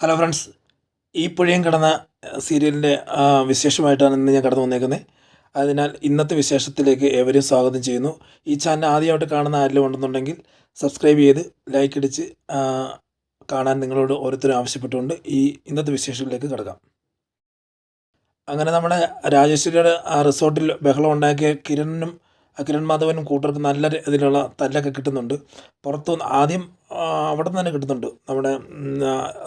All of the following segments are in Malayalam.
ഹലോ ഫ്രണ്ട്സ്, ഈ പുഴയും കടന്ന സീരിയലിൻ്റെ വിശേഷമായിട്ടാണ് ഇന്ന് ഞാൻ കടന്നു വന്നേക്കുന്നത്. അതിനാൽ ഇന്നത്തെ വിശേഷത്തിലേക്ക് ഏവരെയും സ്വാഗതം ചെയ്യുന്നു. ഈ ചാനൽ ആദ്യമായിട്ട് കാണുന്ന ആരെങ്കിലും ഉണ്ടെന്നുണ്ടെങ്കിൽ സബ്സ്ക്രൈബ് ചെയ്ത് ലൈക്ക് അടിച്ച് കാണാൻ നിങ്ങളോട് ഓരോരുത്തരും ആവശ്യപ്പെട്ടുകൊണ്ട് ഇന്നത്തെ വിശേഷത്തിലേക്ക് കിടക്കാം. അങ്ങനെ നമ്മുടെ രാജേശ്വരിയുടെ ആ റിസോർട്ടിൽ ബഹളം ഉണ്ടാക്കിയ കിരൺ മാധവനും കൂട്ടർക്ക് നല്ല ഇതിലുള്ള തല്ലൊക്കെ കിട്ടുന്നുണ്ട്. പുറത്തു ആദ്യം അവിടെ നിന്ന് തന്നെ കിട്ടുന്നുണ്ട്, നമ്മുടെ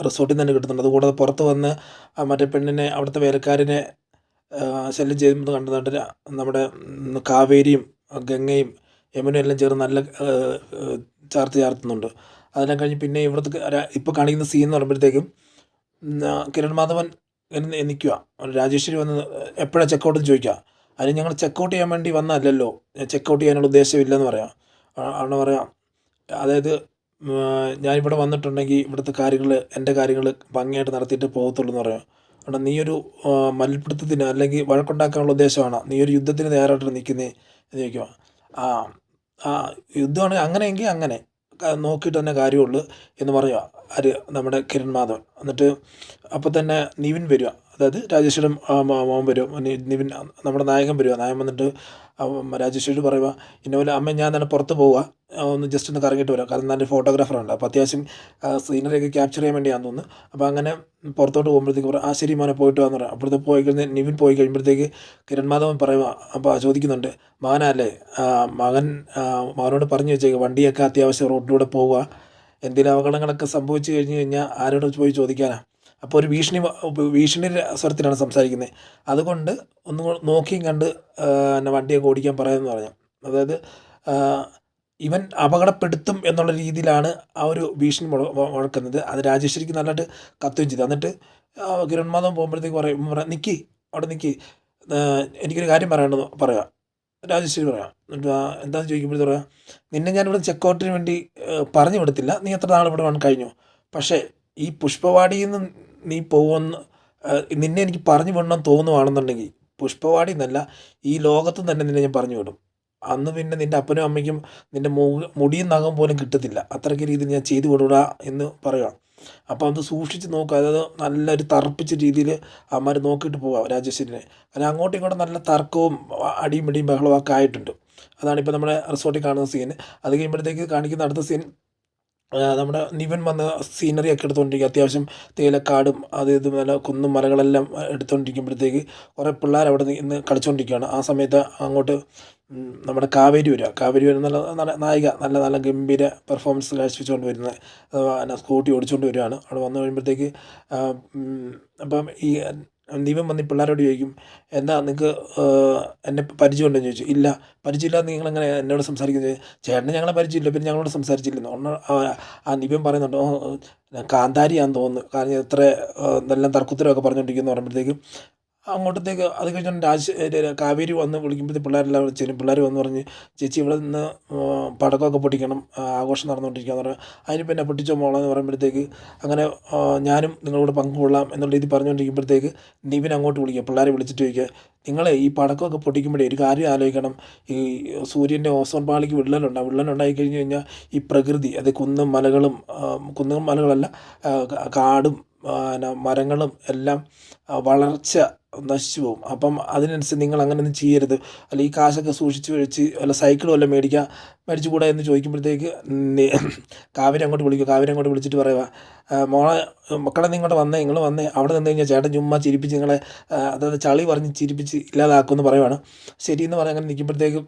റിസോർട്ടിൽ നിന്ന് തന്നെ കിട്ടുന്നുണ്ട്. അതുകൂടാതെ പുറത്ത് വന്ന് മറ്റേ പെണ്ണിനെ, അവിടുത്തെ വേലക്കാരനെ ശല്യം ചെയ്യുന്നത് കണ്ടതുകൊണ്ട് നമ്മുടെ കാവേരിയും ഗംഗയും യമുനയും എല്ലാം ചേർന്ന് നല്ല ചേർത്തുന്നുണ്ട്. അതെല്ലാം കഴിഞ്ഞ് പിന്നെ ഇവിടുത്തെ ഇപ്പോൾ കാണിക്കുന്ന സീൻ എന്ന് പറയുമ്പോഴത്തേക്കും കിരൺ മാധവൻ നിൽക്കുക, രാജേശ്വരി വന്ന് എപ്പോഴാണ് ചെക്കൗട്ട് എന്ന് ചോദിക്കുക. അതിന് ഞങ്ങൾ ചെക്കൗട്ട് ചെയ്യാൻ വേണ്ടി വന്നതല്ലല്ലോ, ചെക്കൗട്ട് ചെയ്യാനുള്ള ഉദ്ദേശമില്ലെന്ന് പറയാം. ആണ് പറയാം, അതായത് ഞാനിവിടെ വന്നിട്ടുണ്ടെങ്കിൽ ഇവിടുത്തെ കാര്യങ്ങൾ, എൻ്റെ കാര്യങ്ങൾ ഭംഗിയായിട്ട് നടത്തിയിട്ട് പോകത്തുള്ളൂ എന്ന് പറയാം. അവിടെ നീയൊരു മൽപ്പിടുത്തത്തിന് അല്ലെങ്കിൽ വഴക്കുണ്ടാക്കാനുള്ള ഉദ്ദേശമാണ്, നീയൊരു യുദ്ധത്തിന് തയ്യാറായിട്ട് നിൽക്കുന്നേ എന്ന് ചോദിക്കുക. ആ ആ യുദ്ധമാണ്, അങ്ങനെയെങ്കിൽ അങ്ങനെ നോക്കിയിട്ട് തന്നെ കാര്യമുള്ളൂ എന്ന് പറയുക ആര്, നമ്മുടെ കിരൺ മാധവൻ. എന്നിട്ട് അപ്പോൾ തന്നെ നിവിൻ വരിക, അതായത് രാജേശ്വരം മോൻ വരും, നിവിൻ നമ്മുടെ നായകൻ വരിക. നായകൻ വന്നിട്ട് രാജേശ്വരി പറയുക, ഇന്നപോലെ അമ്മ ഞാൻ തന്നെ പുറത്ത് പോവുക, ഒന്ന് ജസ്റ്റ് ഒന്ന് കറങ്ങിയിട്ട് വരാം. കാരണം നല്ല ഫോട്ടോഗ്രാഫറുണ്ട്, അപ്പോൾ അത്യാവശ്യം സീനറിയൊക്കെ ക്യാപ്ചർ ചെയ്യാൻ വേണ്ടിയാണെന്ന് തോന്നുന്നു. അപ്പോൾ അങ്ങനെ പുറത്തോട്ട് പോകുമ്പോഴത്തേക്ക് പറയാം, ആ ശരി മോനെ പോയിട്ട് വന്നു പറയാം. അപ്പോഴത്തെ പോയി കഴിഞ്ഞ് നിവിൻ പോയി കഴിയുമ്പോഴത്തേക്ക് കിരൺ മാധവൻ പറയുക, അപ്പോൾ ചോദിക്കുന്നുണ്ട്, മകനല്ലേ, മകനോട് പറഞ്ഞു വെച്ചേക്ക് വണ്ടിയൊക്കെ അത്യാവശ്യം റോഡിലൂടെ പോവുക, എന്തെങ്കിലും അപകടങ്ങളൊക്കെ സംഭവിച്ചു കഴിഞ്ഞ് കഴിഞ്ഞാൽ ആരോട് പോയി ചോദിക്കാനാ. അപ്പോൾ ഒരു ഭീഷണി സ്വരത്തിലാണ് സംസാരിക്കുന്നത്. അതുകൊണ്ട് ഒന്നും നോക്കിയും കണ്ട് എന്നെ വണ്ടിയൊക്കെ ഓടിക്കാൻ പറയാമെന്ന് പറഞ്ഞു. അതായത് ഇവൻ അപകടപ്പെടുത്തും എന്നുള്ള രീതിയിലാണ് ആ ഒരു ഭീഷണി മുഴക്കുന്നത്. അത് രാജേശ്വരിക്ക് നല്ലതായിട്ട് കത്തുകയും ചെയ്തു. എന്നിട്ട് കിരൺ മാധവൻ പോകുമ്പോഴത്തേക്ക് പറയാം, നിൽക്കി അവിടെ നിൽക്കി, എനിക്കൊരു കാര്യം പറയണമെന്ന് പറയാം. രാജേശ്വരി പറയാം. എന്നിട്ട് എന്താണെന്ന് ചോദിക്കുമ്പോഴത്തേക്ക് പറയാം, നിന്നെ ഞാനിവിടെ ചെക്കൗട്ടിന് വേണ്ടി പറഞ്ഞു വിടത്തില്ല, നീ എത്ര നാൾ ഇവിടെ വന്ന് കഴിഞ്ഞു, പക്ഷേ ഈ പുഷ്പവാടിയിൽ നിന്ന് നീ പോകുമെന്ന് നിന്നെ എനിക്ക് പറഞ്ഞു വിടണമെന്ന് തോന്നുവാണെന്നുണ്ടെങ്കിൽ പുഷ്പവാടി എന്നല്ല, ഈ ലോകത്ത് തന്നെ നിന്നെ ഞാൻ പറഞ്ഞു വിടും. അന്ന് പിന്നെ നിൻ്റെ അപ്പനും അമ്മയ്ക്കും നിൻ്റെ മുടിയും നഖം പോലും കിട്ടത്തില്ല, അത്രയ്ക്ക് രീതിയിൽ ഞാൻ ചെയ്തു വിടുക എന്ന് പറയുക. അപ്പോൾ അത് സൂക്ഷിച്ച് നോക്കുക. അതായത് നല്ലൊരു തർപ്പിച്ച രീതിയിൽ അമ്മമാർ നോക്കിയിട്ട് പോവാം രാജേശ്വരിനെ. കാരണം അങ്ങോട്ടും ഇങ്ങോട്ടും നല്ല തർക്കവും അടിയും പിടിയും ബഹളമൊക്കെ ആയിട്ടുണ്ട്. അതാണിപ്പോൾ നമ്മുടെ റിസോർട്ടിൽ കാണുന്ന സീൻ. അത് കഴിയുമ്പോഴത്തേക്ക് കാണിക്കുന്ന അടുത്ത സീൻ, നമ്മുടെ നിവൻ വന്ന് സീനറി ഒക്കെ എടുത്തുകൊണ്ടിരിക്കുക. അത്യാവശ്യം തേയിലക്കാടും അത് ഇത് നല്ല കുന്നും മലകളെല്ലാം എടുത്തുകൊണ്ടിരിക്കുമ്പോഴത്തേക്ക് കുറേ പിള്ളേർ അവിടെ നിന്ന് കളിച്ചുകൊണ്ടിരിക്കുകയാണ്. ആ സമയത്ത് അങ്ങോട്ട് നമ്മുടെ കാവേരി വരിക. കാവേരി വരുന്ന നല്ല നായിക, നല്ല നല്ല ഗംഭീര പെർഫോമൻസ് കാഴ്ചവെച്ചുകൊണ്ട് വരുന്നത് സ്കൂട്ടി ഓടിച്ചുകൊണ്ട് വരികയാണ്. അവിടെ വന്നു കഴിയുമ്പോഴത്തേക്ക് അപ്പം ഈ നിവൻ വന്ന് ഈ പിള്ളേരോട് ചോദിക്കും, എന്താ നിങ്ങൾക്ക് എന്നെ പരിചയമുണ്ടെന്ന് ചോദിച്ചു. ഇല്ല, പരിചയമില്ലാതെ നിങ്ങളെങ്ങനെ എന്നോട് സംസാരിക്കുന്നത്, ചേട്ടന് ഞങ്ങളെ പരിചയമില്ല, പിന്നെ ഞങ്ങളോട് സംസാരിച്ചില്ലെന്ന് ആ നിവൻ പറയുന്നുണ്ട്. കാന്താരിയാന്ന് തോന്നുന്നു, കാരണം എത്ര നല്ല തർക്കുത്തരമൊക്കെ പറഞ്ഞുകൊണ്ടിരിക്കുന്നു പറയുമ്പോഴത്തേക്കും അങ്ങോട്ടത്തേക്ക് അത് കഴിഞ്ഞാൽ കാവേരി വന്ന് വിളിക്കുമ്പോഴത്തേക്ക് പിള്ളേരെല്ലാം വിളിച്ചേരും. പിള്ളേർ വന്ന് പറഞ്ഞ്, ചേച്ചി ഇവിടെ നിന്ന് പടക്കമൊക്കെ പൊട്ടിക്കണം, ആഘോഷം നടന്നുകൊണ്ടിരിക്കുകയെന്ന് പറഞ്ഞാൽ അതിന് പിന്നെ പൊട്ടിച്ചോ മോളെന്ന് പറയുമ്പോഴത്തേക്ക് അങ്ങനെ ഞാനും നിങ്ങളോട് പങ്കുകൊള്ളാം എന്നുള്ള രീതി പറഞ്ഞുകൊണ്ടിരിക്കുമ്പോഴത്തേക്ക് നിവിൻ അങ്ങോട്ട് വിളിക്കുക, പിള്ളേരെ വിളിച്ചിട്ട് ചോദിക്കുക, നിങ്ങളെ ഈ പടക്കമൊക്കെ പൊട്ടിക്കുമ്പോഴേ ഒരു കാര്യം ആലോചിക്കണം, ഈ സൂര്യൻ്റെ ഓസോൺ പാളിക്ക് വിള്ളലുണ്ടായി കഴിഞ്ഞ് കഴിഞ്ഞാൽ ഈ പ്രകൃതി, അത് കുന്നും മലകളല്ല, കാടും മരങ്ങളും എല്ലാം വളർച്ച നശിച്ചു പോകും. അപ്പം അതിനനുസരിച്ച് നിങ്ങൾ അങ്ങനെയൊന്നും ചെയ്യരുത്, അല്ല ഈ കാശൊക്കെ സൂക്ഷിച്ച് വെച്ച് വല്ല സൈക്കിൾ വല്ല മേടിച്ചു കൂടെ എന്ന് ചോദിക്കുമ്പോഴത്തേക്ക് കാവേരി അങ്ങോട്ട് വിളിക്കും. കാവേരി അങ്ങോട്ട് വിളിച്ചിട്ട് പറയുക, മക്കളെ നിങ്ങൾ വന്നേ അവിടെ നിന്ന് കഴിഞ്ഞാൽ ചേട്ടൻ ചുമ്മാ ചിരിപ്പിച്ച് നിങ്ങളെ, അതായത് ചളി പറഞ്ഞ് ചിരിപ്പിച്ച് ഇല്ലാതാക്കുമെന്ന് പറയുവാണ്. ശരിയെന്ന് പറയാൻ അങ്ങനെ നിൽക്കുമ്പോഴത്തേക്കും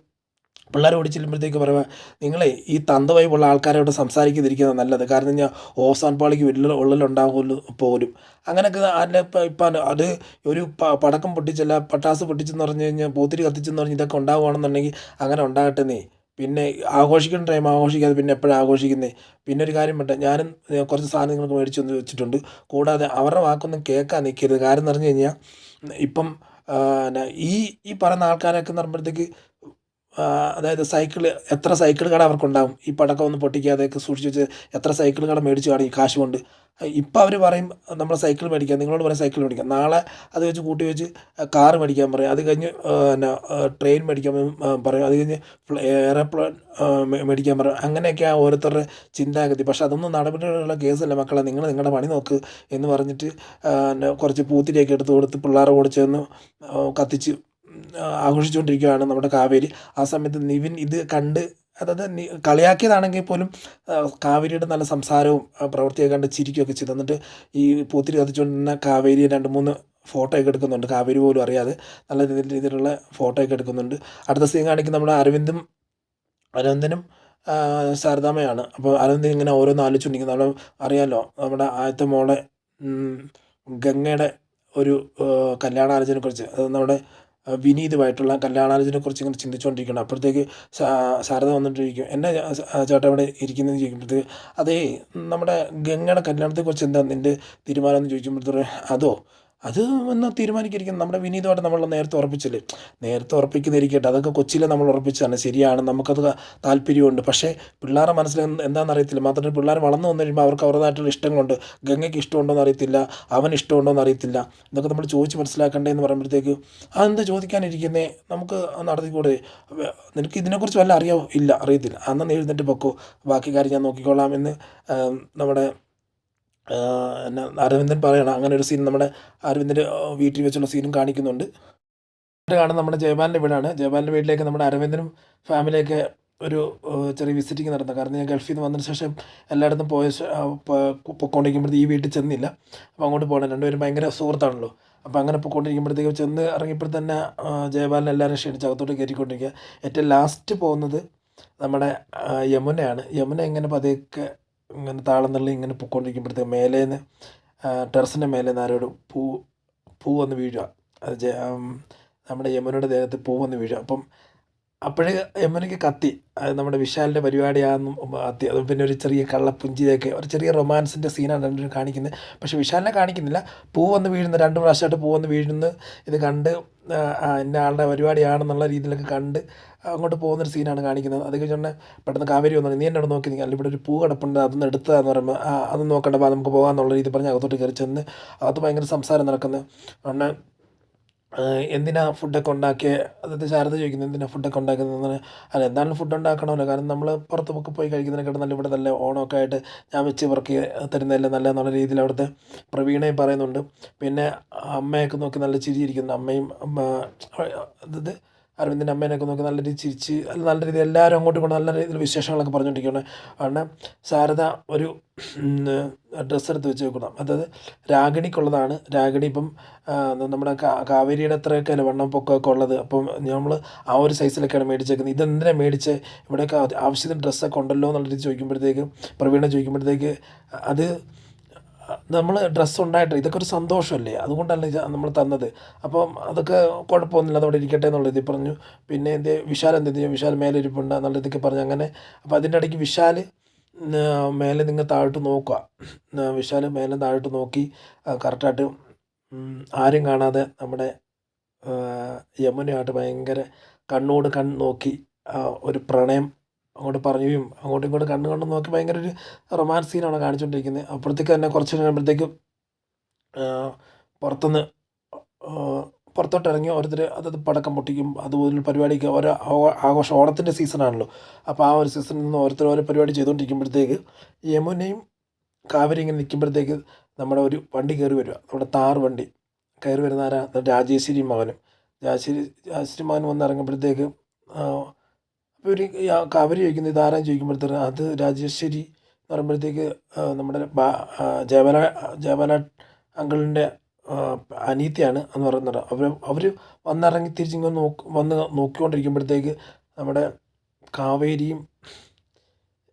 പിള്ളേർ ഓടിച്ചെല്ലുമ്പോഴത്തേക്ക് പറയുക, നിങ്ങളെ ഈ തന്തവൈബുള്ള ആൾക്കാരോട് സംസാരിക്കാതിരിക്കുന്നത് നല്ലത്, കാരണം കഴിഞ്ഞാൽ ഓസോൺ പാളിക്ക് വിള്ളലുണ്ടാകുമല്ലോ പോലും. അങ്ങനെയൊക്കെ അതിൻ്റെ ഇപ്പം അത് ഒരു പടക്കം പൊട്ടിച്ചല്ല, പട്ടാസ് പൊട്ടിച്ചെന്ന് പറഞ്ഞു കഴിഞ്ഞാൽ, പൂത്തിരി കത്തിച്ചെന്ന് പറഞ്ഞ് ഇതൊക്കെ ഉണ്ടാകുകയാണെന്നുണ്ടെങ്കിൽ അങ്ങനെ ഉണ്ടാകട്ടെന്നേ. പിന്നെ ആഘോഷിക്കുന്ന ടൈം ആഘോഷിക്കാതെ പിന്നെ എപ്പോഴും ആഘോഷിക്കുന്നേ. പിന്നെ ഒരു കാര്യം പറ്റേ, ഞാനും കുറച്ച് സാധനങ്ങൾക്ക് മേടിച്ചു വന്ന് വെച്ചിട്ടുണ്ട്. കൂടാതെ അവരുടെ വാക്കൊന്നും കേൾക്കാൻ നിൽക്കരുത്. കാര്യം എന്ന് പറഞ്ഞു കഴിഞ്ഞാൽ ഇപ്പം ഈ പറയുന്ന ആൾക്കാരൊക്കെ എന്ന് പറയുമ്പോഴത്തേക്ക് അതായത് സൈക്കിൾ എത്ര സൈക്കിൾ കട അവർക്കുണ്ടാകും ഈ പടക്കം ഒന്നും പൊട്ടിക്കാതെയൊക്കെ സൂക്ഷിച്ച് വെച്ച് എത്ര സൈക്കിൾ കട മേടിച്ച് കാണും ഈ കാശ് കൊണ്ട്. ഇപ്പം അവർ പറയും നമ്മൾ സൈക്കിൾ മേടിക്കാം, നിങ്ങളോട് പറയും സൈക്കിൾ മേടിക്കാം, നാളെ അത് വെച്ച് കൂട്ടി വെച്ച് കാറ് മേടിക്കാൻ പറയും, അത് കഴിഞ്ഞ് പിന്നെ ട്രെയിൻ മേടിക്കാൻ പറയും, അത് കഴിഞ്ഞ് എയർപ്ലെയിൻ മേടിക്കാൻ പറയും. അങ്ങനെയൊക്കെ ഓരോരുത്തരുടെ ചിന്താഗതി. പക്ഷെ അതൊന്നും നടപടിയുള്ള കേസല്ല മക്കളെ, നിങ്ങൾ നിങ്ങളുടെ പണി നോക്ക് എന്ന് പറഞ്ഞിട്ട് കുറച്ച് പൂത്തിരിയൊക്കെ എടുത്ത് കൊടുത്ത് പിള്ളേരെ കൂടെ ചേർന്ന് കത്തിച്ച് ആഘോഷിച്ചുകൊണ്ടിരിക്കുകയാണ് നമ്മുടെ കാവേരി. ആ സമയത്ത് നിവിൻ ഇത് കണ്ട്, അതായത് കളിയാക്കിയതാണെങ്കിൽ പോലും കാവേരിയുടെ നല്ല സംസാരവും പ്രവൃത്തിയൊക്കെ കണ്ട് ചിരിക്കുകയൊക്കെ ചെയ്തു. എന്നിട്ട് ഈ പൂത്തിരി കത്തിച്ചുകൊണ്ടിരുന്ന കാവേരി 2-3 ഫോട്ടോ ഒക്കെ എടുക്കുന്നുണ്ട്, കാവേരി പോലും അറിയാതെ നല്ല രീതിയിലുള്ള ഫോട്ടോ ഒക്കെ എടുക്കുന്നുണ്ട്. അടുത്ത സീൻ കാണിക്കുന്ന നമ്മുടെ അരവിന്ദനും ശാരദാമ്മയാണ്. അപ്പോൾ അരവിന്ദൻ ഇങ്ങനെ ഓരോന്ന് ആലോചിച്ചുകൊണ്ടിരിക്കുന്നത്. നമ്മൾ അറിയാമല്ലോ നമ്മുടെ ആദ്യത്തെ മോളെ ഗംഗയുടെ ഒരു കല്യാണാലോചനയെക്കുറിച്ച്, അത് നമ്മുടെ വിനീതുമായിട്ടുള്ള കല്യാണാലോചനയെക്കുറിച്ച് ഇങ്ങനെ ചിന്തിച്ചുകൊണ്ടിരിക്കണം. അപ്പോഴത്തേക്ക് ശാരദ വന്നിട്ടിരിക്കും, എന്നെ ചേട്ടാ ഇവിടെ ഇരിക്കുന്നതെന്ന് ചോദിക്കുമ്പോഴത്തേക്ക്, അതേ നമ്മുടെ ഗംഗയുടെ കല്യാണത്തെക്കുറിച്ച് എന്താ നിൻ്റെ തീരുമാനം എന്ന് ചോദിക്കുമ്പോഴത്തേക്ക്, അത് ഒന്ന് തീരുമാനിക്കിരിക്കുന്നത് നമ്മുടെ വിനീതമായിട്ട് നമ്മൾ നേരത്തെ ഉറപ്പിക്കുന്നിരിക്കട്ടെ, അതൊക്കെ കൊച്ചിയിലെ നമ്മൾ ഉറപ്പിച്ചതാണ്, ശരിയാണ്, നമുക്കത് താല്പര്യമുണ്ട്. പക്ഷേ പിള്ളേരുടെ മനസ്സിൽ എന്താണെന്ന് അറിയത്തില്ല. മാത്രമല്ല പിള്ളേർ വളർന്നു വന്നു കഴിയുമ്പോൾ അവർക്ക് അവരുടേതായിട്ടുള്ള ഇഷ്ടങ്ങളുണ്ട്. ഗംഗയ്ക്ക് ഇഷ്ടമുണ്ടോ എന്ന് അറിയത്തില്ല, അവന് ഇഷ്ടമുണ്ടോ എന്ന് അറിയത്തില്ല. ഇതൊക്കെ നമ്മൾ ചോദിച്ച് മനസ്സിലാക്കണ്ടേ എന്ന് പറയുമ്പോഴത്തേക്ക്, അതെന്താ ചോദിക്കാനിരിക്കുന്നേ, നമുക്ക് നടത്തിക്കൂടെ, നിനക്ക് ഇതിനെക്കുറിച്ച് വല്ല അറിയാമോ? ഇല്ല, അറിയത്തില്ല. അന്ന് എഴുന്നേറ്റ് പൊക്കോ, ബാക്കി കാര്യം ഞാൻ നോക്കിക്കോളാം എന്ന് നമ്മുടെ അരവിന്ദൻ പറയണം. അങ്ങനെ ഒരു സീൻ നമ്മുടെ അരവിന്ദൻ്റെ വീട്ടിൽ വെച്ചുള്ള സീനും കാണിക്കുന്നുണ്ട്. കാണുന്നത് നമ്മുടെ ജയപാലിൻ്റെ വീടാണ്. ജയപാലിൻ്റെ വീട്ടിലേക്ക് നമ്മുടെ അരവിന്ദനും ഫാമിലിയൊക്കെ ഒരു ചെറിയ വിസിറ്റിങ് നടന്നത്. കാരണം ഞാൻ ഗൾഫിൽ നിന്ന് വന്നതിന് ശേഷം എല്ലായിടത്തും പൊയ്ക്കൊണ്ടിരിക്കുമ്പോഴത്തേക്ക് ഈ വീട്ടിൽ ചെന്നില്ല. അപ്പോൾ അങ്ങോട്ട് പോകണം, രണ്ടുപേരും ഭയങ്കര സുഹൃത്താണല്ലോ. അപ്പോൾ അങ്ങനെ പൊയ്ക്കൊണ്ടിരിക്കുമ്പോഴത്തേക്കും ചെന്ന് ഇറങ്ങിയപ്പോൾ തന്നെ ജയപാലിനെ എല്ലാവരും ക്ഷണിച്ച് അകത്തോട്ട് കയറ്റിക്കൊണ്ടിരിക്കുക. ഏറ്റവും ലാസ്റ്റ് പോകുന്നത് നമ്മുടെ യമുനയാണ്. യമുന ഇങ്ങനെ പതുക്കെ ഇങ്ങനെ താളം തള്ളി ഇങ്ങനെ പൊയ്ക്കൊണ്ടിരിക്കുമ്പോഴത്തേക്ക് മേലേന്ന് ടെറസിൻ്റെ മേലേന്ന് ആരോട് പൂ വന്ന് വീഴുക. അത് നമ്മുടെ യമുനയുടെ ദേഹത്ത് പൂ വന്ന് വീഴുക. അപ്പോഴേ യമുനയ്ക്ക് കത്തി, അത് നമ്മുടെ വിശാലിൻ്റെ പരിപാടിയാണെന്നും കത്തി. അത് പിന്നെ ഒരു ചെറിയ കള്ളപ്പുഞ്ചിയൊക്കെ, ഒരു ചെറിയ റൊമാൻസിൻ്റെ സീനാണ് രണ്ടുപേരും കാണിക്കുന്നത്. പക്ഷേ വിശാലിനെ കാണിക്കുന്നില്ല. പൂ വന്ന് വീഴുന്നു, 2 പ്രാവശ്യമായിട്ട് പൂ വന്ന് വീഴുന്നു. ഇത് കണ്ട് ഇന്ന ആളുടെ പരിപാടിയാണെന്നുള്ള രീതിയിലൊക്കെ കണ്ട് അങ്ങോട്ട് പോകുന്നൊരു സീനാണ് കാണിക്കുന്നത്. അത് കഴിഞ്ഞുകൊണ്ട് പെട്ടെന്ന് കാവേരി വന്നു, നീ എന്നോട് നോക്കി നിൽക്കുക, ഇവിടെ ഒരു പൂ കിടപ്പുണ്ട്, അതൊന്ന് എടുത്തതാന്ന് പറയുമ്പോൾ അതൊന്നും നോക്കണ്ട, നമുക്ക് പോകാമെന്നുള്ള രീതി പറഞ്ഞ് അകത്തോട്ട് കയറി ചെന്ന് അകത്ത് ഭയങ്കര സംസാരം നടക്കുന്നത്. കാരണം എന്തിനാ ഫുഡൊക്കെ ഉണ്ടാക്കിയ, അതായത് ശാരദ ചോദിക്കുന്നത് എന്തിനാ ഫുഡൊക്കെ ഉണ്ടാക്കുന്നതെന്ന്. അല്ല, എന്തായാലും ഫുഡ് ഉണ്ടാക്കണമല്ലോ, കാരണം നമ്മൾ പുറത്തൊക്കെ പോയി കഴിക്കുന്നതിനെക്കാട്ടും നല്ല ഇവിടെ നല്ല ഓണമൊക്കെ ആയിട്ട് ഞാൻ വെച്ച് വർക്ക് തരുന്നതല്ലേ നല്ല എന്നുള്ള രീതിയിൽ അവിടുത്തെ പ്രവീണയും പറയുന്നുണ്ട്. പിന്നെ അമ്മയൊക്കെ നോക്കി നല്ല ചിരിയിരിക്കുന്നു, അമ്മയും അതായത് അരവിന്ദൻ്റെ അമ്മേനെയൊക്കെ നോക്കി നല്ല രീതിയിൽ ചിരിച്ച് നല്ല രീതിയിൽ എല്ലാവരും അങ്ങോട്ടും ഇങ്ങോട്ടും നല്ല രീതിയിൽ വിശേഷങ്ങളൊക്കെ പറഞ്ഞുകൊണ്ടിരിക്കുകയാണ്. കാരണം ശാരദ ഒരു ഡ്രസ്സ് എടുത്ത് വെച്ച് വെക്കണം, അതായത് രാഗിണിക്കുള്ളതാണ്. രാഗിണി ഇപ്പം നമ്മുടെ കാവേരിയുടെ അത്രയൊക്കെ അല്ല വണ്ണം പൊക്കമൊക്കെ ഉള്ളത്. അപ്പം നമ്മൾ ആ ഒരു സൈസിലൊക്കെയാണ് മേടിച്ചേക്കുന്നത്. ഇതെന്തിനാണ് മേടിച്ച് ഇവിടെയൊക്കെ ആവശ്യത്തിന് ഡ്രസ്സൊക്കെ ഉണ്ടല്ലോ എന്നുള്ള രീതി ചോദിക്കുമ്പോഴത്തേക്ക്, പ്രവീണ ചോദിക്കുമ്പോഴത്തേക്ക്, അത് നമ്മൾ ഡ്രസ്സ് ഉണ്ടായിട്ട് ഇതൊക്കെ ഒരു സന്തോഷമല്ലേ, അതുകൊണ്ടല്ലേ നമ്മൾ തന്നത്, അപ്പം അതൊക്കെ കുഴപ്പമൊന്നുമില്ല, അതവിടെ ഇരിക്കട്ടെ എന്നുള്ള രീതി പറഞ്ഞു. പിന്നെ വിശാൽ എന്ത് ചെയ്യും, വിശാൽ മേലെ ഇരിപ്പുണ്ട് എന്നുള്ള രീതിക്ക് പറഞ്ഞു. അങ്ങനെ അപ്പോൾ അതിൻ്റെ ഇടയ്ക്ക് വിശാൽ മേലെ നിങ്ങൾ താഴോട്ട് നോക്കുക, വിശാൽ മേലെ താഴോട്ട് നോക്കി കറക്റ്റായിട്ട് ആരും കാണാതെ നമ്മുടെ യമുനയായിട്ട് ഭയങ്കര കണ്ണോട് കണ്ണ് നോക്കി ഒരു പ്രണയം അങ്ങോട്ട് പറയുകയും അങ്ങോട്ടും ഇങ്ങോട്ടും കണ്ണ് നോക്കി ഭയങ്കര ഒരു റൊമാൻസ് സീനാണ് കാണിച്ചുകൊണ്ടിരിക്കുന്നത്. അപ്പോഴത്തേക്ക് തന്നെ കുറച്ച് കഴിയുമ്പോഴത്തേക്കും പുറത്തോട്ട് ഇറങ്ങി ഓരോരുത്തർ അതായത് പടക്കം പൊട്ടിക്കും, അതുപോലെ പരിപാടിക്ക് ഓരോ ആഘോഷം, ഓണത്തിൻ്റെ സീസണാണല്ലോ. അപ്പോൾ ആ ഒരു സീസണിൽ നിന്ന് ഓരോരുത്തർ ഓരോ പരിപാടി ചെയ്തുകൊണ്ടിരിക്കുമ്പോഴത്തേക്ക് യമുനയും കാവേരി ഇങ്ങനെ നിൽക്കുമ്പോഴത്തേക്ക് നമ്മുടെ ഒരു വണ്ടി കയറി വരിക, നമ്മുടെ താർ വണ്ടി കയറി വരുന്ന ആരാ, രാജേശ്വരി മകനും വന്ന് ഇറങ്ങുമ്പോഴത്തേക്ക് അപ്പോൾ ഒരു കാവേരി ചോദിക്കുന്നത് ഇതാരാൻ ചോദിക്കുമ്പോഴത്തേക്ക് അത് രാജേശ്വരി എന്ന് പറയുമ്പോഴത്തേക്ക് നമ്മുടെ ജയബാല അങ്കിളിൻ്റെ അനീത്തിയാണ് എന്ന് പറയുന്നത്. അവർ വന്നിറങ്ങി തിരിച്ചിങ്ങനെ വന്ന് നോക്കിക്കൊണ്ടിരിക്കുമ്പോഴത്തേക്ക് നമ്മുടെ കാവേരിയും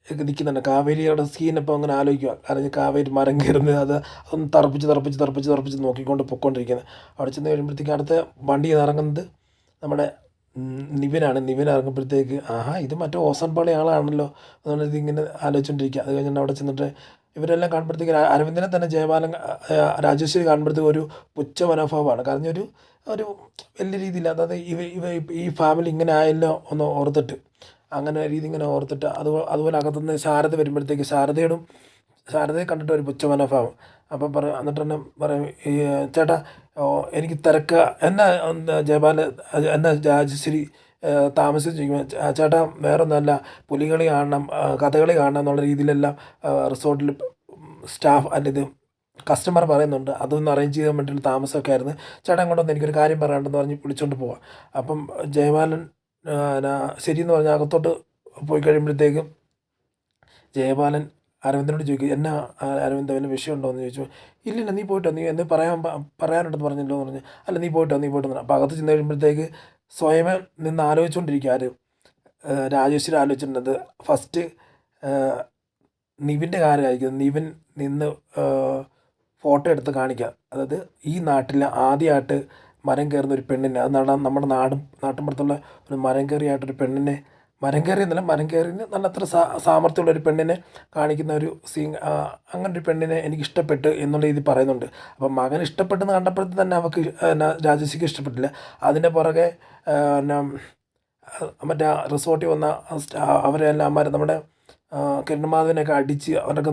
നിൽക്കുന്നുണ്ട്. കാവേരിയുടെ സീനപ്പോൾ അങ്ങനെ ആലോചിക്കുക, കാരണം കാവേരി മരം കയറുന്നത് അതൊന്ന് തറപ്പിച്ച് നോക്കിക്കൊണ്ട് പൊയ്ക്കൊണ്ടിരിക്കുന്നത്. അവിടെ ചെന്ന് കഴിയുമ്പോഴത്തേക്ക് അടുത്ത വണ്ടിയിൽ നിന്ന് ഇറങ്ങുന്നത് നമ്മുടെ നിവിൻ ഇറങ്ങുമ്പോഴത്തേക്ക് ഇത് മറ്റേ ഓസൻപാളി ആളാണല്ലോ എന്നുള്ളത് ഇങ്ങനെ ആലോചിച്ചുകൊണ്ടിരിക്കുക. അത് കഴിഞ്ഞിട്ട് അവിടെ ചെന്നിട്ട് ഇവരെല്ലാം കാണുമ്പോഴത്തേക്ക് അരവിന്ദനെ തന്നെ ജയബാലൻ രാജേശ്വരി കാണുമ്പോഴത്തേക്ക് ഒരു പുച്ഛ മനോഭാവമാണ്. കാരണം ഒരു വലിയ രീതിയിൽ, അതായത് ഈ ഫാമിലി ഇങ്ങനെ ആയല്ലോ ഒന്ന് ഓർത്തിട്ട്, അങ്ങനെ രീതി ഇങ്ങനെ ഓർത്തിട്ട് അതുപോലെ അകത്തുനിന്ന് ശാരദ വരുമ്പോഴത്തേക്ക് ശാരദയെ കണ്ടിട്ട് ഒരു പുച്ഛ മനോഭാവം. അപ്പം പറയും, എന്നിട്ട് തന്നെ പറയും, ഈ ചേട്ടാ എനിക്ക് തിരക്ക് എന്നെ ജയബാല എന്നെ രാജശ്രീ താമസിച്ച് ചോദിക്കുമ്പോൾ, ചേട്ടാ വേറെ ഒന്നുമല്ല, പുലികളി കാണണം, കഥകളി കാണണം എന്നുള്ള രീതിയിലെല്ലാം റിസോർട്ടിൽ സ്റ്റാഫ് ഇത് കസ്റ്റമർ പറയുന്നുണ്ട്. അതൊന്ന് അറേഞ്ച് ചെയ്യാൻ വേണ്ടിയിട്ട് താമസമൊക്കെ ആയിരുന്നു. ചേട്ടാ ഇങ്ങോട്ടൊന്ന് എനിക്കൊരു കാര്യം പറയാനുണ്ടെന്ന് പറഞ്ഞ് വിളിച്ചുകൊണ്ട് പോവാം. അപ്പം ജയബാലൻ ശരിയെന്ന് പറഞ്ഞാൽ അകത്തോട്ട് പോയി കഴിയുമ്പോഴത്തേക്കും ജയബാലൻ അരവിന്ദനോട് ചോദിക്കും, എന്നാ അരവിന്ദ് വല്ല വിഷയമുണ്ടോ എന്ന് ചോദിച്ചു. ഇല്ലില്ല, നീ പോയിട്ടോ, നീ എന്ത് പറയാനുണ്ടെന്ന് പറഞ്ഞല്ലോ എന്ന് പറഞ്ഞു. അല്ല നീ പോയിട്ടോ അപ്പോൾ അകത്ത് ചെന്ന് കഴിയുമ്പോഴത്തേക്ക് സ്വയമേ നിന്ന് ആലോചിച്ചുകൊണ്ടിരിക്കുക. രാജേശ്വരി ആലോചിച്ചിട്ടുണ്ടത് ഫസ്റ്റ് നിവിൻ്റെ കാര്യമായിരിക്കും. നിവിൻ നിന്ന് ഫോട്ടോ എടുത്ത് കാണിക്കുക. അതായത് ഈ നാട്ടിൽ ആദ്യമായിട്ട് മരം കയറുന്ന ഒരു പെണ്ണിനെ, അത് നമ്മുടെ നാട്ടിൻപുറത്തുള്ള ഒരു മരം കയറിയായിട്ടൊരു പെണ്ണിനെ, മരം കയറി എന്നല്ല, മരം കയറിന് നല്ല അത്ര സാമർത്ഥ്യമുള്ള ഒരു പെണ്ണിനെ കാണിക്കുന്ന ഒരു സീൻ. അങ്ങനെ ഒരു പെണ്ണിനെ എനിക്ക് ഇഷ്ടപ്പെട്ട് എന്നുള്ള രീതിയിൽ പറയുന്നുണ്ട്. അപ്പം മകൻ ഇഷ്ടപ്പെട്ടെന്ന് കണ്ടപ്പോഴത്തെ തന്നെ അവൾക്ക് രാജേശ്വരിക്ക് ഇഷ്ടപ്പെട്ടില്ല. അതിൻ്റെ പുറകെ മറ്റേ റിസോർട്ടിൽ വന്ന അവരെല്ലാം നമ്മുടെ കിരണമാധവനെയൊക്കെ അടിച്ച് അവരൊക്കെ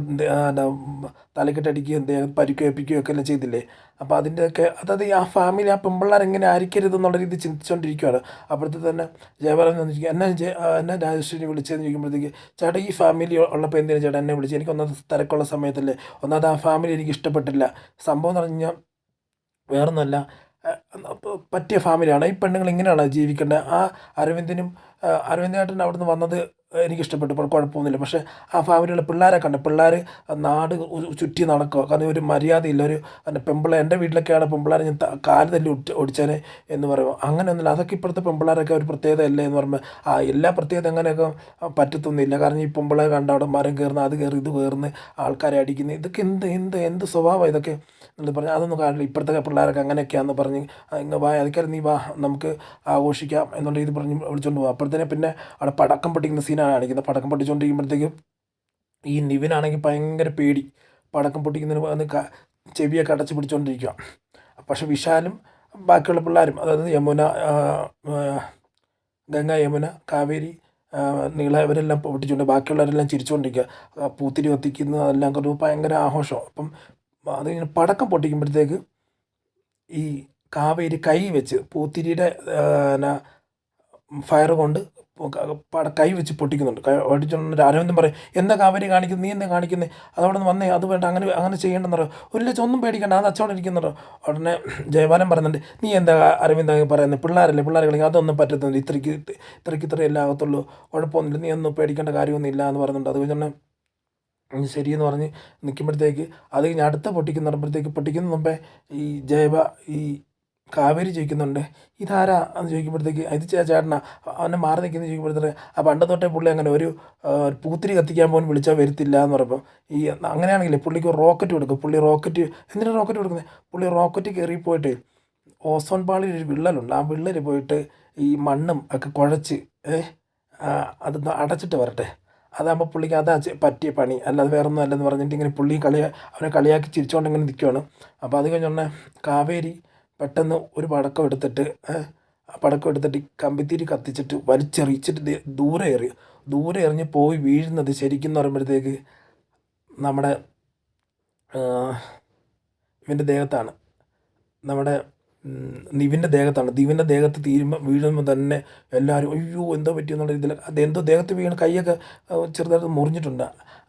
തലക്കെട്ടടിക്കുകയും പരിക്കേൽപ്പിക്കുകയും ഒക്കെ എല്ലാം ചെയ്തില്ലേ. അപ്പോൾ അതിൻ്റെയൊക്കെ, അതായത് ആ ഫാമിലി, ആ പെൺപിള്ളേർ എങ്ങനെ ആയിരിക്കരുത് എന്നുള്ള രീതി ചിന്തിച്ചുകൊണ്ടിരിക്കുകയാണ്. അപ്പോഴത്തെ തന്നെ ജയബാലൻ ചോദിക്കും, എന്നെ രാജേശ്വരി വിളിച്ചതെന്ന് ചോദിക്കുമ്പോഴത്തേക്ക്, ചേട്ടാ ഈ ഫാമിലി ഉള്ളപ്പോൾ എന്തിനാണ് ചേട്ടാ എന്നെ വിളിച്ചത്? എനിക്ക് ഒന്നാമത് തിരക്കുള്ള സമയത്തല്ലേ, ഒന്നാമത് ആ ഫാമിലി എനിക്ക് ഇഷ്ടപ്പെട്ടില്ല. സംഭവം എന്ന് പറഞ്ഞു കഴിഞ്ഞാൽ വേറൊന്നുമല്ല, പറ്റിയ ഫാമിലിയാണ്. ഈ പെണ്ണുങ്ങൾ ഇങ്ങനെയാണ് ജീവിക്കേണ്ടത്. ആ അരവിന്ദേട്ടൻ അവിടെ നിന്ന് വന്നത് എനിക്കിഷ്ടപ്പെട്ടു, കുഴപ്പമൊന്നുമില്ല. പക്ഷേ ആ ഫാമിലിയുള്ള പിള്ളേരെ പിള്ളേർ നാട് ചുറ്റി നടക്കുക. കാരണം ഒരു മര്യാദയില്ല. പെൺപിള്ളേർ, എൻ്റെ വീട്ടിലൊക്കെയാണ് പെൺപിള്ളേരെ ഞാൻ കാല് തല്ലി ഓടിച്ചേനെ എന്ന് പറയുമ്പോൾ, അങ്ങനെയൊന്നുമില്ല. അതൊക്കെ ഇപ്പോഴത്തെ പെൺപിള്ളേരൊക്കെ ഒരു പ്രത്യേകത അല്ലേ എന്ന് പറയുമ്പോൾ, എല്ലാ പ്രത്യേകത അങ്ങനെയൊക്കെ പറ്റത്തൊന്നുമില്ല. കാരണം ഈ പെൺപിള്ളേർ കണ്ട അവിടെ മരം കയറുന്ന, അത് കയറി ഇത് കയറുന്ന, ആൾക്കാരെ അടിക്കുന്നത്, ഇതൊക്കെ എന്ത് സ്വഭാവം ഇതൊക്കെ എന്ന് പറഞ്ഞാൽ അതൊന്നും കാണില്ല. ഇപ്പോഴത്തെ പിള്ളേരൊക്കെ അങ്ങനെയൊക്കെയാണെന്ന് പറഞ്ഞ് ഇങ്ങ് വാ, അതൊക്കെ നീ വാ നമുക്ക് ആഘോഷിക്കാം എന്നുള്ള രീതി പറഞ്ഞ് വിളിച്ചുകൊണ്ട് പോകും. അപ്പോഴത്തേനെ പിന്നെ അവിടെ പടക്കം പൊട്ടിക്കുന്ന സീനാണ് കാണിക്കുന്നത്. പടക്കം പൊട്ടിച്ചുകൊണ്ടിരിക്കുമ്പോഴത്തേക്കും ഈ നിവിനാണെങ്കിൽ ഭയങ്കര പേടി, പടക്കം പൊട്ടിക്കുന്നതിന് വന്ന് ചെവിയൊക്കെ അടച്ച് പിടിച്ചുകൊണ്ടിരിക്കുക. പക്ഷെ വിശാലും ബാക്കിയുള്ള പിള്ളേരും, അതായത് ഗംഗ, യമുന, കാവേരി, നീള, ഇവരെല്ലാം പൊട്ടിച്ചുകൊണ്ട് ബാക്കിയുള്ളവരെല്ലാം ചിരിച്ചുകൊണ്ടിരിക്കുക. പൂത്തിരി കത്തിക്കുന്ന അതെല്ലാം കൊണ്ട് ഭയങ്കര ആഘോഷം. അപ്പം അതിങ്ങനെ പടക്കം പൊട്ടിക്കുമ്പോഴത്തേക്ക് ഈ കാവേരി കൈ വെച്ച് പൂത്തിരിയുടെ ഫയർ കൊണ്ട് കൈ വെച്ച് പൊട്ടിക്കുന്നുണ്ട്. പൊട്ടിച്ചുകൊണ്ട് അരവിന്ദൻ പറയും, എന്താ കാവേരി കാണിക്കുന്നത്, നീ എന്താ കാണിക്കുന്നത്, അതവിടെ നിന്ന് വന്നേ, അത് വേണ്ട, അങ്ങനെ ചെയ്യേണ്ടെന്ന് പറയും. ഒരു ലക്ഷം ഒന്നും പേടിക്കണ്ട, അത് അച്ചോടെ ഇരിക്കുന്നുണ്ടോ. ഉടനെ ജയബാലൻ പറയുന്നുണ്ട്, നീ എന്താ അരവിന്ദ പറയുന്നത്, പിള്ളേർ കളിക്കുക, അതൊന്നും പറ്റത്തുന്നില്ല, ഇത്രയ്ക്ക് എല്ലാം ആകത്തുള്ളൂ, കുഴപ്പമൊന്നുമില്ല, നീ ഒന്നും പേടിക്കേണ്ട കാര്യമൊന്നും ഇല്ല എന്ന് പറയുന്നുണ്ട്. അത് കഴിഞ്ഞാൽ ശരിയെന്ന് പറഞ്ഞ് നിൽക്കുമ്പോഴത്തേക്ക് അത് കഴിഞ്ഞ് അടുത്ത പൊട്ടിക്കുന്ന മുമ്പേ ഈ കാവേരി ചോദിക്കുന്നുണ്ട്, ഇതാരാ എന്ന് ചോദിക്കുമ്പോഴത്തേക്ക്, ഇത് ചേട്ടനാ, അവനെ മാറി നിൽക്കുന്ന ചോദിക്കുമ്പോഴത്തേക്ക്, ആ പണ്ട് തൊട്ടേ പുള്ളി അങ്ങനെ ഒരു പൂത്തിരി കത്തിക്കാൻ പോലും വിളിച്ചാൽ വരത്തില്ല എന്ന് പറയുമ്പോൾ, അങ്ങനെയാണെങ്കിലേ പുള്ളിക്ക് റോക്കറ്റ് കൊടുക്കും. പുള്ളി റോക്കറ്റ്, എന്തിനാണ് റോക്കറ്റ് കൊടുക്കുന്നത്? പുള്ളി റോക്കറ്റ് കയറി പോയിട്ട് ഓസോൺ പാളിയിൽ ഒരു വിള്ളലുണ്ട്, ആ വിള്ളൽ പോയിട്ട് ഈ മണ്ണും ഒക്കെ കുഴച്ച് അതൊന്ന് അടച്ചിട്ട് വരട്ടെ, അതാകുമ്പോൾ പുള്ളിക്ക് അതാ പറ്റിയ പണി, അല്ലാതെ വേറൊന്നും അല്ലെന്ന് പറഞ്ഞിട്ട് ഇങ്ങനെ പുള്ളി അവനെ കളിയാക്കി ചിരിച്ചുകൊണ്ട് ഇങ്ങനെ നിൽക്കുകയാണ്. അപ്പോൾ അത് കഴിഞ്ഞുടനെ കാവേരി പെട്ടെന്ന് ഒരു പടക്കം എടുത്തിട്ട് കമ്പിത്തിരി കത്തിച്ചിട്ട് വലിച്ചെറിയിച്ചിട്ട് ദൂരെ എറിഞ്ഞ് പോയി വീഴുന്നത് ശരിക്കും എന്ന് പറയുമ്പോഴത്തേക്ക് നമ്മുടെ ഇവൻ്റെ ദേഹത്താണ്, നമ്മുടെ നിവിൻ്റെ ദേഹത്താണ്. നിവിൻ്റെ ദേഹത്ത് വീഴുമ്പോൾ തന്നെ എല്ലാവരും അയ്യോ എന്തോ പറ്റിയെന്നുള്ള രീതിയിൽ, അതെന്തോ ദേഹത്ത് വീണ് കൈയൊക്കെ ചെറുതായിട്ട് മുറിഞ്ഞിട്ടുണ്ട്.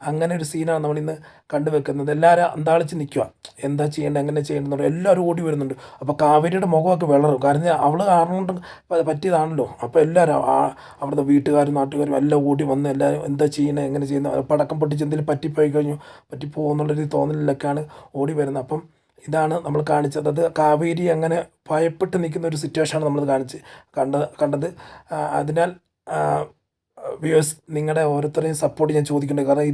അങ്ങനെ ഒരു സീനാണ് നമ്മളിന്ന് കണ്ടുവെക്കുന്നത്. എല്ലാവരും അന്താളിച്ച് നിൽക്കുക, എന്താ ചെയ്യേണ്ടത്, എങ്ങനെ ചെയ്യേണ്ടതെന്നുള്ള എല്ലാവരും ഓടി വരുന്നുണ്ട്. അപ്പോൾ കാവേരിയുടെ മുഖമൊക്കെ വിളറും, കാരണം അവൾ കാരണം കൊണ്ട് പറ്റിയതാണല്ലോ. അപ്പോൾ എല്ലാവരും അവിടുത്തെ വീട്ടുകാരും നാട്ടുകാരും എല്ലാം ഓടി വന്ന് എല്ലാവരും എന്താ ചെയ്യണത്, എങ്ങനെ ചെയ്യുന്നത്, പടക്കം പൊട്ടിച്ച് എന്തെങ്കിലും പറ്റിപ്പോകുന്നുള്ളൊരു തോന്നലിലൊക്കെയാണ് ഓടി വരുന്നത്. അപ്പം ഇതാണ് നമ്മൾ കാണിച്ചത്. അത് കാവേരി അങ്ങനെ ഭയപ്പെട്ട് നിൽക്കുന്ന ഒരു സിറ്റുവേഷനാണ് നമ്മൾ കണ്ടത്. അതിനാൽ വ്യൂവേഴ്സ്, നിങ്ങളുടെ ഓരോരുത്തരെയും സപ്പോർട്ട് ഞാൻ ചോദിക്കുന്നുണ്ട്. കാരണം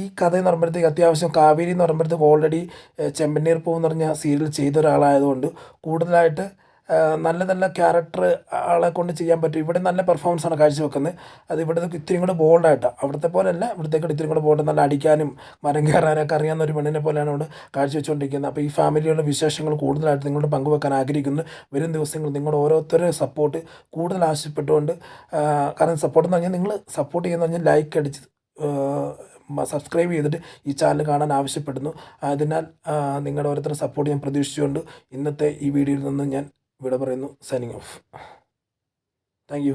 ഈ കഥ എന്ന് പറയുമ്പോഴത്തേക്ക് അത്യാവശ്യം കാവേരി എന്ന് പറയുമ്പോഴത്തേക്ക് ഓൾറെഡി ചെമ്പന്നീർ പൂവ് എന്ന് പറഞ്ഞ സീരിയൽ ചെയ്ത ഒരാളായതുകൊണ്ട് കൂടുതലായിട്ട് നല്ല നല്ല ക്യാരക്ടർ ആളെ കൊണ്ട് ചെയ്യാൻ പറ്റും. ഇവിടെ നല്ല പെർഫോമൻസാണ് കാഴ്ചവെക്കുന്നത്. അത് ഇവിടുത്തെ ഇത്തിരിയും കൂടെ ബോൾഡായിട്ടാണ്, അവിടുത്തെ പോലെയല്ല, ഇവിടത്തേക്ക് ഇത്തിരിയും കൂടെ ബോൾഡ്, നല്ല അടിക്കാനും മരം കയറാനൊക്കെ അറിയാവുന്ന ഒരു പെണ്ണിനെ പോലെയാണ് ഇവിടെ കാഴ്ചവെച്ചുകൊണ്ടിരിക്കുന്നത്. അപ്പോൾ ഈ ഫാമിലിയുള്ള വിശേഷങ്ങൾ കൂടുതലായിട്ട് നിങ്ങളോട് പങ്കുവെക്കാൻ ആഗ്രഹിക്കുന്നു. വരും ദിവസങ്ങൾ നിങ്ങളുടെ ഓരോരുത്തരുടെ സപ്പോർട്ട് കൂടുതൽ ആവശ്യപ്പെട്ടുകൊണ്ട്, കാരണം സപ്പോർട്ട് എന്ന് പറഞ്ഞാൽ നിങ്ങൾ സപ്പോർട്ട് ചെയ്യുന്ന പറഞ്ഞാൽ ലൈക്ക് അടിച്ച് സബ്സ്ക്രൈബ് ചെയ്തിട്ട് ഈ ചാനൽ കാണാൻ ആവശ്യപ്പെടുന്നു. അതിനാൽ നിങ്ങളുടെ ഓരോരുത്തരുടെ സപ്പോർട്ട് ഞാൻ പ്രതീക്ഷിച്ചുകൊണ്ട് ഇന്നത്തെ ഈ വീഡിയോയിൽ നിന്ന് ഞാൻ വിട പറയുന്നു. Signing off. Thank you.